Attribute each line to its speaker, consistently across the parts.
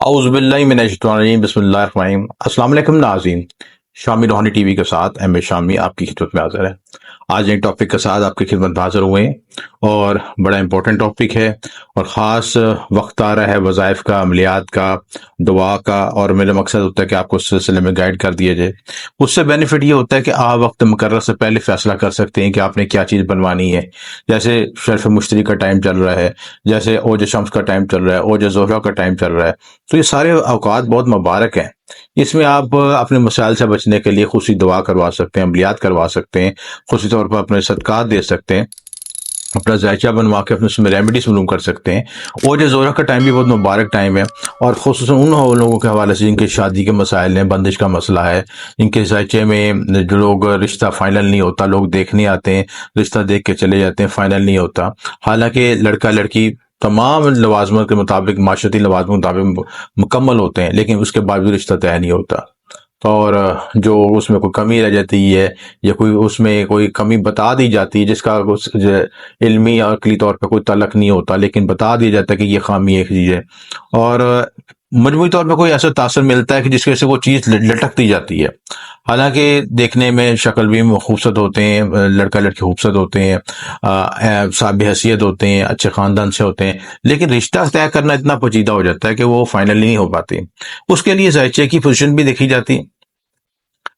Speaker 1: औज़ुबिल्लाहि मिनश्शैतानिर्रजीम बिस्मिल्लाहिर्रहमानिर्रहीम। अस्सलाम वालेकुम नाज़रीन, शामी रूहानी टीवी के साथ एम ए शामी आपकी खिदमत में हाज़िर है। आज एक टॉपिक के साथ आपकी खिदमत में हाज़िर हुए हैं और बड़ा इंपॉर्टेंट टॉपिक है और ख़ास वक्त आ रहा है वज़ाइफ का, अमलियात का, दुआ का, और मेरा मकसद होता है कि आपको उस सिलसिले में गाइड कर दिया जाए। उससे बेनिफिट ये होता है कि आप वक्त मुकर्रर से पहले फैसला कर सकते हैं कि आपने क्या चीज़ बनवानी है। जैसे शर्फ मुश्तरी का टाइम चल रहा है, जैसे ओज शम्स का टाइम चल रहा है, ओज ज़ोहरा का टाइम चल रहा है। तो ये सारे औकात बहुत मुबारक हैं। इसमें आप अपने मसाइल से बचने के लिए खुशी दुआ करवा सकते हैं, अमलियात करवा सकते हैं, खुशी तौर पर अपने सदकात दे सकते हैं, अपना जायचा बनवा के अपने उसमें रेमेडीज मालूम कर सकते हैं। और जो जोरा का टाइम भी बहुत मुबारक टाइम है, और खुसूसन उन लोगों के हवाले से जिनके शादी के मसाइल हैं, बंदिश का मसला है, जिनके जायचे में जो लोग रिश्ता फाइनल नहीं होता, लोग देखने आते हैं, रिश्ता देख के चले जाते हैं, फाइनल नहीं होता। हालांकि लड़का लड़की तमाम लवाजमत के मुताबिक, माशरती लवाजमत के मुताबिक मुकम्मल होते हैं, लेकिन उसके बाद भी रिश्ता तय नहीं होता। और जो उसमें कोई कमी रह जाती है या कोई उसमें कोई कमी बता दी जाती है जिसका उस इल्मी या अकली तौर पर कोई तलक नहीं होता, लेकिन बता दिया जाता है कि ये खामी एक चीज़ है, और मजमूई तौर पर कोई ऐसा तासर मिलता है कि जिसकी वजह से वो चीज़ लटकती जाती है। हालांकि देखने में शक्ल भी खूबसूरत होते हैं, लड़का लड़की खूबसूरत होते हैं, साब हैसियत होते हैं, अच्छे ख़ानदान से होते हैं, लेकिन रिश्ता तय करना इतना पेचीदा हो जाता है कि वो फाइनली नहीं हो पाती। उसके लिए जायचे की पोजीशन भी देखी जाती है।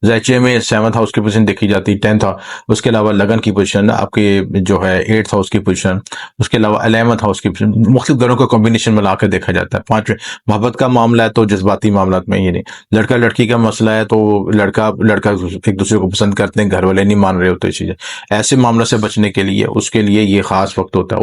Speaker 1: जायचे में 7th हाउस की पोजीशन देखी जाती है, 10th हाउस, उसके अलावा लगन की पोजीशन, आपके जो है 8th हाउस की पोजीशन, उसके अलावा 11th हाउस की पोजीशन, मुख्तलिफ घरों का कॉम्बिनेशन मिला कर देखा जाता है। पांचवें मोहब्बत का मामला है तो जज्बाती मामला में ये नहीं, लड़का लड़की का मसला है तो लड़का लड़का एक दूसरे को पसंद करते हैं, घर वाले नहीं मान रहे होते चीजें। ऐसे मामले से बचने के लिए उसके लिए ये खास वक्त होता है।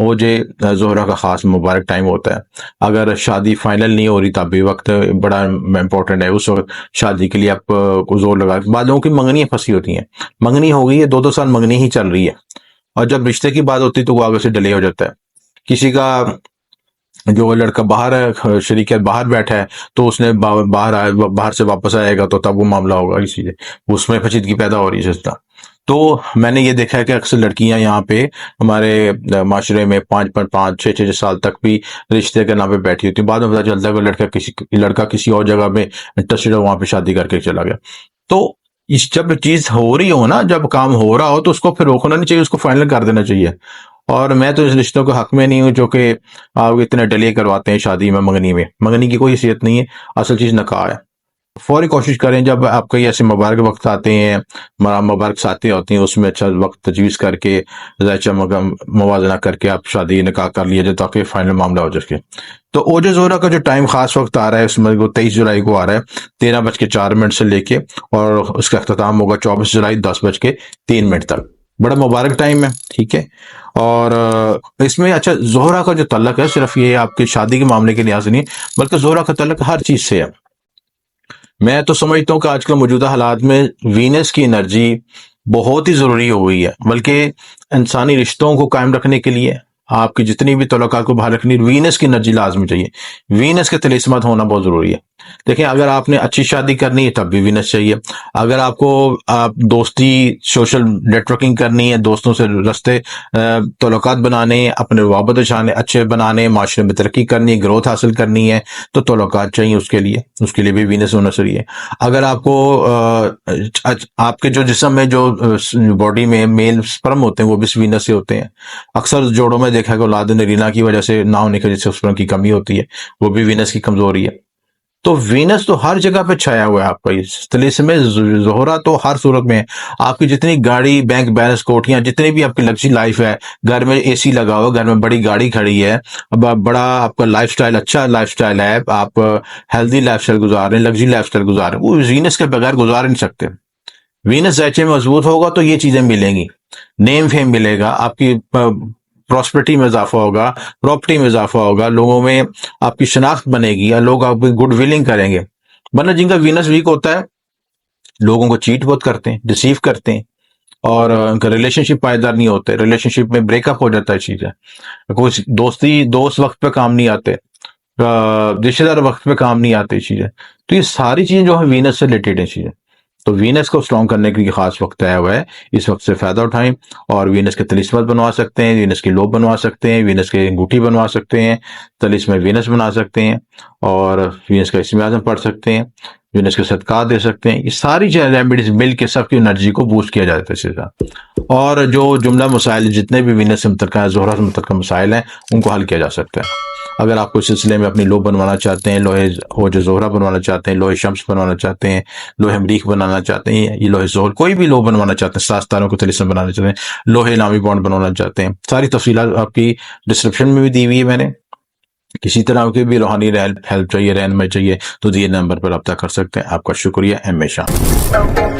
Speaker 1: ओजे जोहरा का खास मुबारक टाइम होता है। अगर शादी फाइनल नहीं हो रही तब भी वक्त बड़ा इंपॉर्टेंट है। उस वक्त शादी के लिए आप को जोर लगा, बाद लोगों की मंगनी फंसी होती हैं, मंगनी हो गई है, 2-2 साल मंगनी ही चल रही है, और जब रिश्ते की बात होती है तो वो आगे से डिले हो जाता है। किसी का जो लड़का बाहर है, शरीक है, बाहर बैठा है, तो उसने बाहर से वापस आएगा तो तब वो मामला होगा, इसीलिए उसमें पेचीदगी पैदा हो रही है सिस्टम। तो मैंने ये देखा है कि अक्सर लड़कियां यहाँ पे हमारे माशरे में 5-5, 6-6 साल तक भी रिश्ते के नाम पे बैठी होती है। बाद में पता चलता है कि लड़का किसी और जगह में इंटरेस्टेड है, वहां पे शादी करके चला गया। तो इस जब चीज हो रही हो ना, जब काम हो रहा हो, तो उसको फिर रोकना नहीं चाहिए, उसको फाइनल कर देना चाहिए। और मैं तो इस रिश्तों के हक में नहीं हूँ जो कि आप इतने डिले करवाते हैं शादी में, मंगनी की कोई हैसियत नहीं है। असल चीज नकाह है। फौरी कोशिश करें, जब आपके ऐसे मुबारक वक्त आते हैं, मुबारक साथी होती हैं, उसमें अच्छा वक्त तजवीज़ करके, जायचा मवाजना करके आप शादी निकाह कर लिया जाए ताकि फाइनल मामला हो सके। तो ओजे जोहरा का जो टाइम खास वक्त आ रहा है, उसमें वो 23 जुलाई को आ रहा है, 13:04 से लेके, और उसका अख्ताम होगा 24 जुलाई 10:03 तक। बड़ा मुबारक टाइम है, ठीक है। और इसमें अच्छा, जोहरा का जो तल्लक है सिर्फ ये आपकी शादी के मामले के लिहाज से नहीं, बल्कि जोहरा का तल्लक हर चीज से है। मैं तो समझता हूँ कि आजकल मौजूदा हालात में वीनस की एनर्जी बहुत ही ज़रूरी हो गई है, बल्कि इंसानी रिश्तों को कायम रखने के लिए आपकी जितनी भी तल्लुकात को बाहर रखनी, वीनस की एनर्जी लाजमी चाहिए। वीनस के तिलिस्मत होना बहुत ज़रूरी है। देखिए, अगर आपने अच्छी शादी करनी है तब भी वीनस चाहिए। अगर आपको आप दोस्ती, सोशल नेटवर्किंग करनी है, दोस्तों से रास्ते तल्लुकात बनाने, अपने रवाबत अच्छे बनाने, माशरे में तरक्की करनी है, ग्रोथ हासिल करनी है, तो तल्लुकात चाहिए। उसके लिए भी वीनस होना चाहिए। अगर आपको आपके जो जिस्म में जो बॉडी में मेल स्पर्म होते हैं वो भी वीनस से होते हैं। अक्सर जोड़ों में देखा है कि औलाद नरीना की वजह से ना होने की वजह से स्पर्म की कमी होती है, वो भी वीनस की कमजोरी है। तो वीनस तो हर जगह पे छाया हुआ है आपका, इस तिलिस्म में जोहरा तो हर सूरत में है। आपकी जितनी गाड़ी, बैंक बैलेंस, कोठियां, जितनी भी आपकी लग्जरी लाइफ है, घर में एसी लगा हुआ, घर में बड़ी गाड़ी खड़ी है, अब आप बड़ा आपका लाइफस्टाइल, अच्छा लाइफस्टाइल है, आप हेल्दी लाइफस्टाइल गुजार रहे हैं, लग्जरी लाइफस्टाइल गुजार रहे हैं, वो वीनस के बगैर गुजार नहीं सकते। वीनस जैचे में मजबूत होगा तो ये चीजें मिलेंगी, नेम फेम मिलेगा, आपकी प्रॉस्पेरिटी में इजाफा होगा, प्रॉपर्टी में इजाफा होगा, लोगों में आपकी शनाख्त बनेगी, या लोग आपकी गुड विलिंग करेंगे। वरना जिनका वीनस वीक होता है, लोगों को चीट बहुत करते हैं, डिसीव करते हैं, और उनका रिलेशनशिप पायदार नहीं होते, रिलेशनशिप में ब्रेकअप हो जाता है चीजें। कुछ दोस्त वक्त पे काम नहीं आते, रिश्तेदार वक्त पे काम नहीं आते चीजें। तो ये सारी चीजें जो है वीनस से रिलेटेड है चीजें। तो वीनस को स्ट्रॉन्ग करने के लिए खास वक्त आया हुआ है, इस वक्त से फायदा उठाएं और वीनस के तलिस्मत बनवा सकते हैं, वीनस की लोब बनवा सकते हैं, वीनस के अंगूठी बनवा सकते हैं, तलिस्म वीनस बना सकते हैं और वीनस का इस्म आज़म पढ़ सकते हैं, वीनस के सदका दे सकते हैं। ये सारी रेमेडीज मिल के सबकी एनर्जी को बूस्ट किया जाता है इससे ज़्यादा। और जो जुमला मसाइल जितने भी वीनस से मुतल्लिक़ है, ज़ोहरा से मुतल्लिक़ मसाइल हैं, उनको हल किया जा सकता है। अगर आप कोई सिलसिले में अपनी लोब बनवाना चाहते हैं, लोहे हो जो ज़ोहरा बनवाना चाहते हैं, लोहे शम्स बनवाना चाहते हैं, लोहे मरीख बनाना चाहते हैं, ये लोहे ज़ोहर कोई भी लोब बनवाना चाहते हैं, सास्तारों को तलिस्म बनाना चाहते हैं, लोहे नामी बॉन्ड बनवाना चाहते हैं, सारी तफसीलात आपकी डिस्क्रिप्शन में भी दी हुई है मैंने। किसी तरह की भी रूहानी हेल्प चाहिए, रहनुमाई चाहिए, तो दिए नंबर पर रब्ता कर सकते हैं। आपका शुक्रिया। M A Shah.